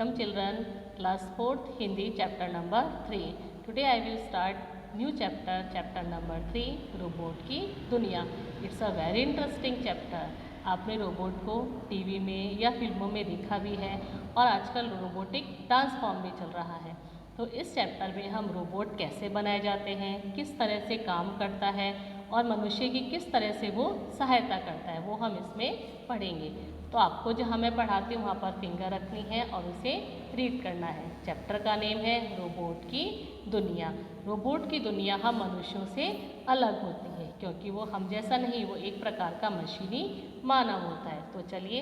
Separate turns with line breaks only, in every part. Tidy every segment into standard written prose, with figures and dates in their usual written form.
Welcome children, class 4th Hindi chapter number 3. Today I will start new chapter number 3 robot की दुनिया. It's a very interesting chapter. आपने robot को TV में या फिल्मों में देखा भी है और आजकल रोबोटिक डांस फॉर्म भी चल रहा है. तो इस चैप्टर में हम रोबोट कैसे बनाए जाते हैं, किस तरह से काम करता है और मनुष्य की किस तरह से वो सहायता करता है वो हम इसमें पढ़ेंगे. तो आपको जहाँ मैं पढ़ाती हूँ वहाँ पर फिंगर रखनी है और उसे रीड करना है. चैप्टर का नेम है रोबोट की दुनिया. रोबोट की दुनिया हम मनुष्यों से अलग होती है क्योंकि वो हम जैसा नहीं, वो एक प्रकार का मशीनी मानव होता है. तो चलिए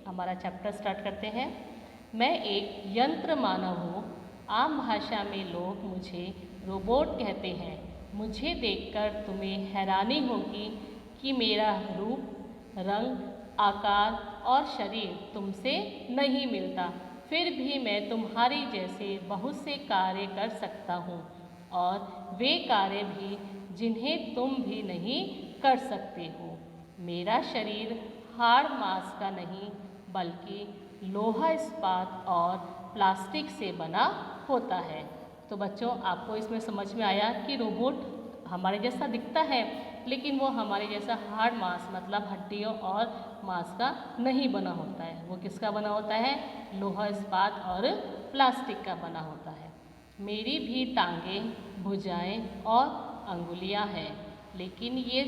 हमारा चैप्टर स्टार्ट करते हैं. मैं एक यंत्र मानव हूँ. आम भाषा में लोग मुझे रोबोट कहते हैं. मुझे देखकर तुम्हें हैरानी होगी कि मेरा रूप, रंग, आकार और शरीर तुमसे नहीं मिलता. फिर भी मैं तुम्हारी जैसे बहुत से कार्य कर सकता हूँ और वे कार्य भी जिन्हें तुम भी नहीं कर सकते हो. मेरा शरीर हाड़ मांस का नहीं बल्कि लोहा, इस्पात और प्लास्टिक से बना होता है. तो बच्चों, आपको इसमें समझ में आया कि रोबोट हमारे जैसा दिखता है लेकिन वो हमारे जैसा हार्ड मांस मतलब हड्डियों और मांस का नहीं बना होता है. वो किसका बना होता है? लोहा, इस्पात और प्लास्टिक का बना होता है. मेरी भी टांगें, भुजाएं और अंगुलियां हैं लेकिन ये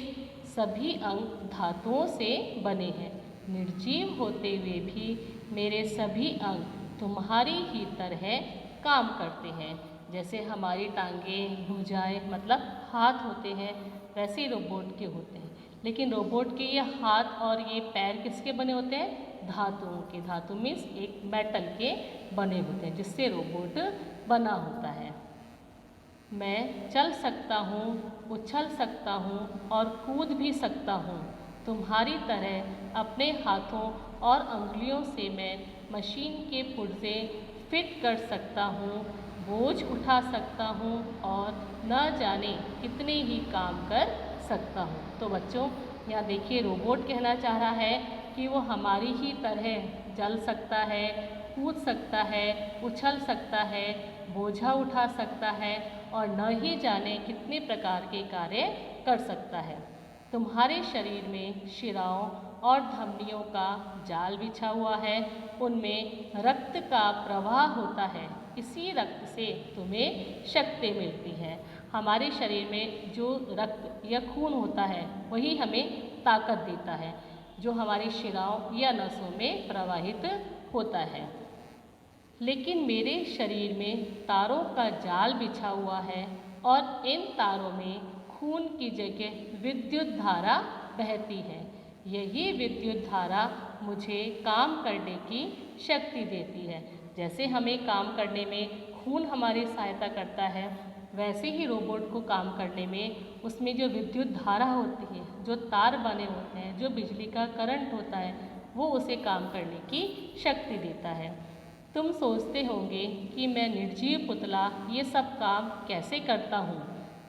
सभी अंग धातुओं से बने हैं. निर्जीव होते हुए भी मेरे सभी अंग तुम्हारी ही तरह काम करते हैं. जैसे हमारी टांगें, भुजाएं मतलब हाथ होते हैं वैसे ही रोबोट के होते हैं. लेकिन रोबोट के ये हाथ और ये पैर किसके बने होते हैं? धातुओं के. धातु मीन्स एक मेटल के बने होते हैं जिससे रोबोट बना होता है. मैं चल सकता हूँ, उछल सकता हूँ और कूद भी सकता हूँ. तुम्हारी तरह अपने हाथों और अंगुलियों से मैं मशीन के पुर्जे फिट कर सकता हूँ, बोझ उठा सकता हूँ और न जाने कितने ही काम कर सकता हूँ. तो बच्चों, यहाँ देखिए रोबोट कहना चाह रहा है कि वो हमारी ही तरह जल सकता है, कूद सकता है, उछल सकता है, बोझा उठा सकता है और न ही जाने कितने प्रकार के कार्य कर सकता है. तुम्हारे शरीर में शिराओं और धमनियों का जाल बिछा हुआ है. उनमें रक्त का प्रवाह होता है. इसी रक्त से तुम्हें शक्ति मिलती है. हमारे शरीर में जो रक्त या खून होता है वही हमें ताकत देता है जो हमारी शिराओं या नसों में प्रवाहित होता है. लेकिन मेरे शरीर में तारों का जाल बिछा हुआ है और इन तारों में खून की जगह विद्युत धारा बहती है. यही विद्युत धारा मुझे काम करने की शक्ति देती है. जैसे हमें काम करने में खून हमारी सहायता करता है वैसे ही रोबोट को काम करने में उसमें जो विद्युत धारा होती है, जो तार बने होते हैं, जो बिजली का करंट होता है वो उसे काम करने की शक्ति देता है. तुम सोचते होंगे कि मैं निर्जीव पुतला ये सब काम कैसे करता हूँ.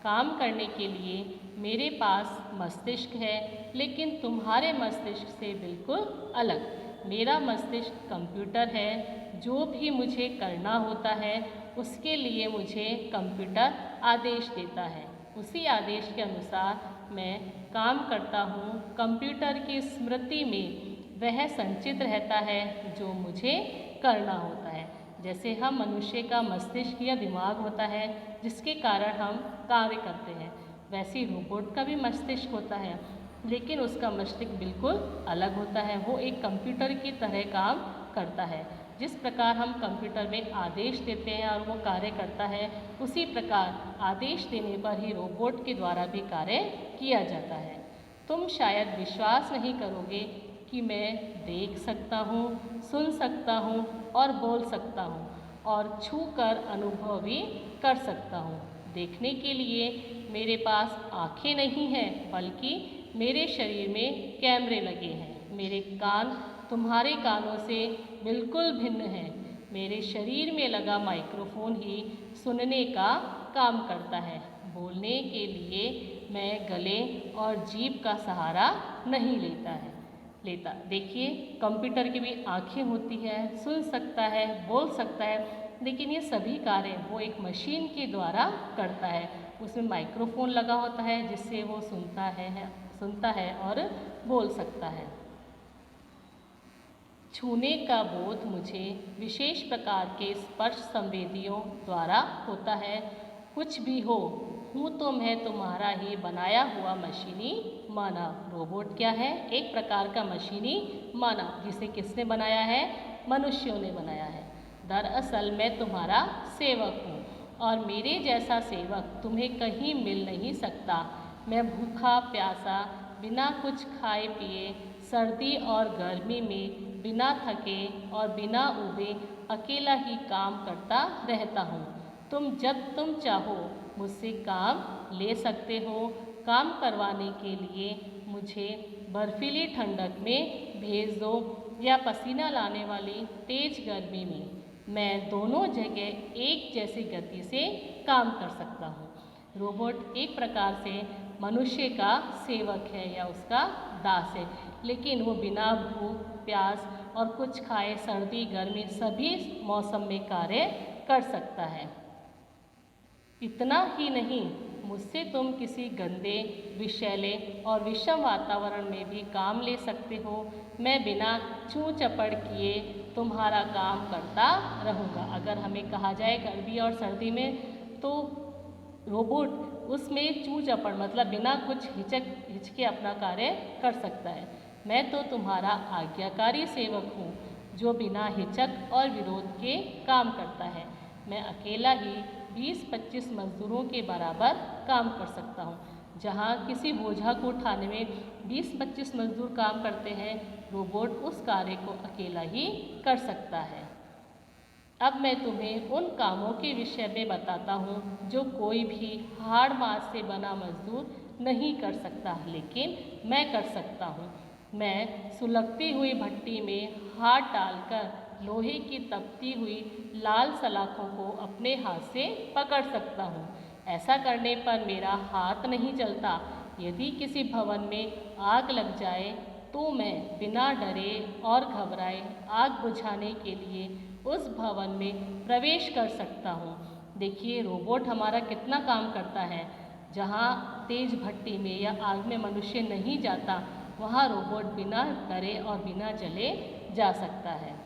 काम करने के लिए मेरे पास मस्तिष्क है लेकिन तुम्हारे मस्तिष्क से बिल्कुल अलग. मेरा मस्तिष्क कंप्यूटर है. जो भी मुझे करना होता है उसके लिए मुझे कंप्यूटर आदेश देता है. उसी आदेश के अनुसार मैं काम करता हूँ. कंप्यूटर की स्मृति में वह संचित रहता है जो मुझे करना होता है. जैसे हम मनुष्य का मस्तिष्क या दिमाग होता है जिसके कारण हम कार्य करते हैं, वैसे ही रोबोट का भी मस्तिष्क होता है लेकिन उसका मस्तिष्क बिल्कुल अलग होता है. वो एक कंप्यूटर की तरह काम करता है. जिस प्रकार हम कंप्यूटर में आदेश देते हैं और वो कार्य करता है, उसी प्रकार आदेश देने पर ही रोबोट के द्वारा भी कार्य किया जाता है. तुम शायद विश्वास नहीं करोगे कि मैं देख सकता हूँ, सुन सकता हूँ और बोल सकता हूँ और छू कर अनुभव भी कर सकता हूँ. देखने के लिए मेरे पास आँखें नहीं हैं बल्कि मेरे शरीर में कैमरे लगे हैं. मेरे कान तुम्हारे कानों से बिल्कुल भिन्न हैं. मेरे शरीर में लगा माइक्रोफोन ही सुनने का काम करता है. बोलने के लिए मैं गले और जीभ का सहारा नहीं लेता है. लेता। देखिए कंप्यूटर की भी आँखें होती है, सुन सकता है, बोल सकता है, लेकिन ये सभी कार्य वो एक मशीन के द्वारा करता है। उसमें माइक्रोफोन लगा होता है जिससे वो सुनता है और बोल सकता है। छूने का बोध मुझे विशेष प्रकार के स्पर्श संवेदियों द्वारा होता है। कुछ भी हो, हूँ तो मैं तुम्हारा ही बनाया हुआ मशीनी मानव। रोबोट क्या है? एक प्रकार का मशीनी मानव, जिसे किसने बनाया है? मनुष्यों ने बनाया है। दरअसल मैं तुम्हारा सेवक हूँ और मेरे जैसा सेवक तुम्हें कहीं मिल नहीं सकता। मैं भूखा प्यासा, बिना कुछ खाए पिए, सर्दी और गर्मी में बिना थके और बिना ऊबे अकेला ही काम करता रहता हूँ। जब तुम चाहो मुझसे काम ले सकते हो। काम करवाने के लिए मुझे बर्फीली ठंडक में भेज दो या पसीना लाने वाली तेज गर्मी में। मैं दोनों जगह एक जैसी गति से काम कर सकता हूँ। रोबोट एक प्रकार से मनुष्य का सेवक है या उसका दास है, लेकिन वो बिना भूख प्यास और कुछ खाए सर्दी गर्मी सभी मौसम में कार्य कर सकता है। इतना ही नहीं, मुझसे तुम किसी गंदे, विषैले और विषम वातावरण में भी काम ले सकते हो। मैं बिना छू चपड़ किए तुम्हारा काम करता रहूँगा। अगर हमें कहा जाए गर्मी और सर्दी में, तो रोबोट उसमें चू चपड़ मतलब बिना कुछ हिचके अपना कार्य कर सकता है। मैं तो तुम्हारा आज्ञाकारी सेवक हूँ जो बिना हिचक और विरोध के काम करता है। मैं अकेला ही 20-25 मजदूरों के बराबर काम कर सकता हूँ। जहाँ किसी बोझा को उठाने में 20-25 मजदूर काम करते हैं, रोबोट उस कार्य को अकेला ही कर सकता है। अब मैं तुम्हें उन कामों के विषय में बताता हूँ जो कोई भी हाड़ मास से बना मजदूर नहीं कर सकता, लेकिन मैं कर सकता हूँ। मैं सुलगती हुई भट्टी में हाथ डालकर लोहे की तपती हुई लाल सलाखों को अपने हाथ से पकड़ सकता हूँ। ऐसा करने पर मेरा हाथ नहीं जलता। यदि किसी भवन में आग लग जाए तो मैं बिना डरे और घबराए आग बुझाने के लिए उस भवन में प्रवेश कर सकता हूँ। देखिए रोबोट हमारा कितना काम करता है। जहाँ तेज भट्टी में या आग में मनुष्य नहीं जाता, वहाँ रोबोट बिना डरे और बिना जले जा सकता है।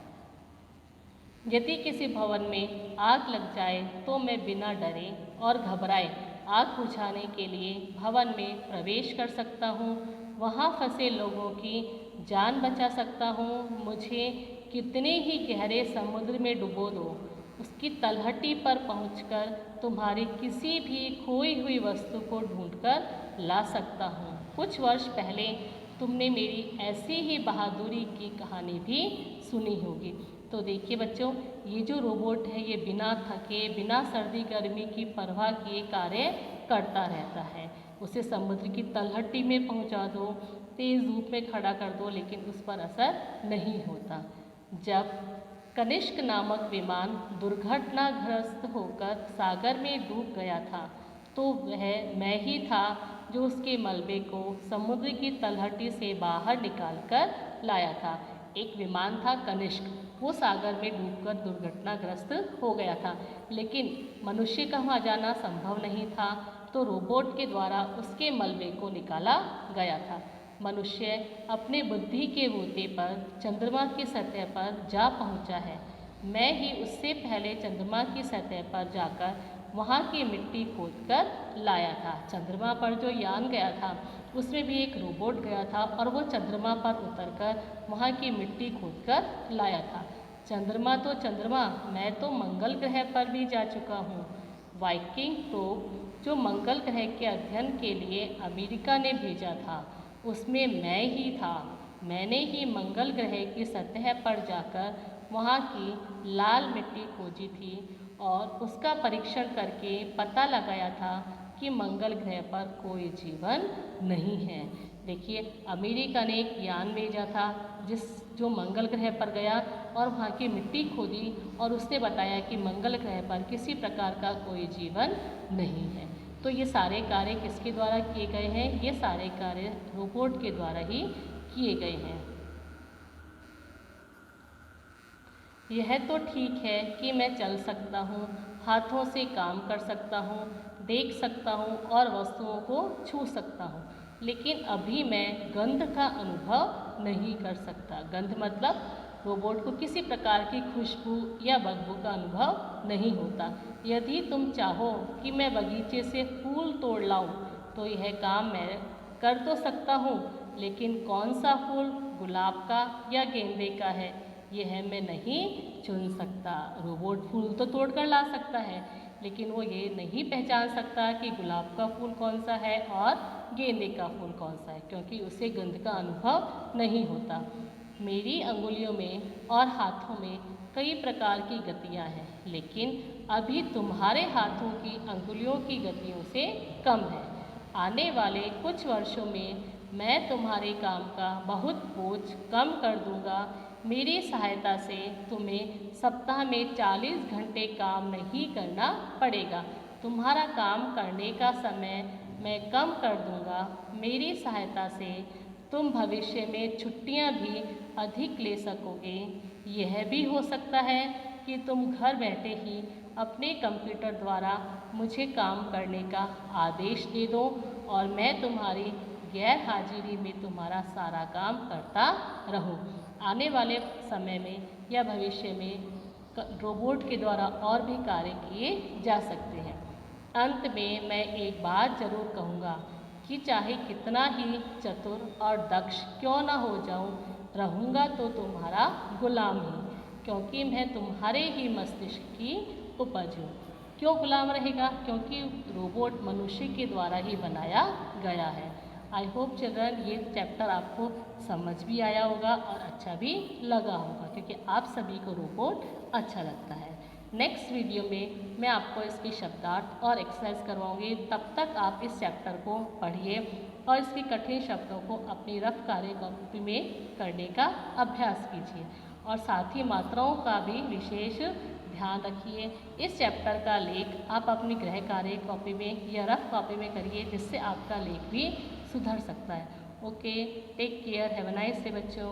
यदि किसी भवन में आग लग जाए तो मैं बिना डरे और घबराए आग बुझाने के लिए भवन में प्रवेश कर सकता हूँ। वहाँ फंसे लोगों की जान बचा सकता हूँ। मुझे कितने ही गहरे समुद्र में डुबो दो, उसकी तलहटी पर पहुंचकर तुम्हारी किसी भी खोई हुई वस्तु को ढूंढकर ला सकता हूँ। कुछ वर्ष पहले तुमने मेरी ऐसी ही बहादुरी की कहानी भी सुनी होगी। तो देखिए बच्चों, ये जो रोबोट है ये बिना थके, बिना सर्दी गर्मी की परवाह किए कार्य करता रहता है। उसे समुद्र की तलहटी में पहुंचा दो, तेज़ धूप में खड़ा कर दो, लेकिन उस पर असर नहीं होता। जब कनिष्क नामक विमान दुर्घटनाग्रस्त होकर सागर में डूब गया था, तो वह मैं ही था जो उसके मलबे को समुद्र की तलहटी से बाहर निकालकर लाया था। एक विमान था कनिष्क, वो सागर में डूबकर दुर्घटनाग्रस्त हो गया था, लेकिन मनुष्य का वहाँ जाना संभव नहीं था, तो रोबोट के द्वारा उसके मलबे को निकाला गया था। मनुष्य अपने बुद्धि के बूते पर चंद्रमा की सतह पर जा पहुँचा है। मैं ही उससे पहले चंद्रमा की सतह पर जाकर वहाँ की मिट्टी खोदकर लाया था। चंद्रमा पर जो यान गया था उसमें भी एक रोबोट गया था और वो चंद्रमा पर उतरकर वहाँ की मिट्टी खोदकर लाया था। चंद्रमा तो चंद्रमा, मैं तो मंगल ग्रह पर भी जा चुका हूँ। वाइकिंग तोप जो मंगल ग्रह के अध्ययन के लिए अमेरिका ने भेजा था, उसमें मैं ही था। मैंने ही मंगल ग्रह की सतह पर जाकर वहाँ की लाल मिट्टी खोजी थी और उसका परीक्षण करके पता लगाया था कि मंगल ग्रह पर कोई जीवन नहीं है। देखिए अमेरिका ने एक यान भेजा था जो मंगल ग्रह पर गया और वहाँ की मिट्टी खोदी और उसने बताया कि मंगल ग्रह पर किसी प्रकार का कोई जीवन नहीं है। तो ये सारे कार्य किसके द्वारा किए गए हैं? ये सारे कार्य रोबोट के द्वारा ही किए गए हैं। यह तो ठीक है कि मैं चल सकता हूँ, हाथों से काम कर सकता हूँ, देख सकता हूँ और वस्तुओं को छू सकता हूँ, लेकिन अभी मैं गंध का अनुभव नहीं कर सकता। गंध मतलब रोबोट को किसी प्रकार की खुशबू या बदबू का अनुभव नहीं होता। यदि तुम चाहो कि मैं बगीचे से फूल तोड़ लाऊं, तो यह काम मैं कर तो सकता हूँ, लेकिन कौन सा फूल गुलाब का या गेंदे का है, यह मैं नहीं चुन सकता। रोबोट फूल तो तोड़ कर ला सकता है, लेकिन वो ये नहीं पहचान सकता कि गुलाब का फूल कौन सा है और गेंदे का फूल कौन सा है, क्योंकि उसे गंध का अनुभव नहीं होता। मेरी अंगुलियों में और हाथों में कई प्रकार की गतियाँ हैं, लेकिन अभी तुम्हारे हाथों की अंगुलियों की गतियों से कम है। आने वाले कुछ वर्षों में मैं तुम्हारे काम का बहुत बोझ कम कर दूंगा। मेरी सहायता से तुम्हें सप्ताह में 40 घंटे काम नहीं करना पड़ेगा। तुम्हारा काम करने का समय मैं कम कर दूंगा। मेरी सहायता से तुम भविष्य में छुट्टियां भी अधिक ले सकोगे। यह भी हो सकता है कि तुम घर बैठे ही अपने कंप्यूटर द्वारा मुझे काम करने का आदेश दे दो और मैं तुम्हारी गैर हाजिरी में तुम्हारा सारा काम करता रहूं। आने वाले समय में या भविष्य में रोबोट के द्वारा और भी कार्य किए जा सकते हैं। अंत में मैं एक बात जरूर कहूँगा कि चाहे कितना ही चतुर और दक्ष क्यों ना हो जाऊँ, रहूँगा तो तुम्हारा गुलाम ही, क्योंकि मैं तुम्हारे ही मस्तिष्क की उपज हूँ। क्यों गुलाम रहेगा? क्योंकि रोबोट मनुष्य के द्वारा ही बनाया गया है। आई होप चिल्ड्रन ये चैप्टर आपको समझ भी आया होगा और अच्छा भी लगा होगा, क्योंकि आप सभी को रोबोट अच्छा लगता है। नेक्स्ट वीडियो में मैं आपको इसके शब्दार्थ और एक्सरसाइज करवाऊंगी। तब तक आप इस चैप्टर को पढ़िए और इसके कठिन शब्दों को अपनी रफ कार्य कॉपी में करने का अभ्यास कीजिए और साथ ही मात्राओं का भी विशेष ध्यान रखिए। इस चैप्टर का लेख आप अपनी गृह कार्य कॉपी में या रफ कॉपी में करिए, जिससे आपका लेख भी सुधर सकता है। Okay, take care, have a nice day बच्चों।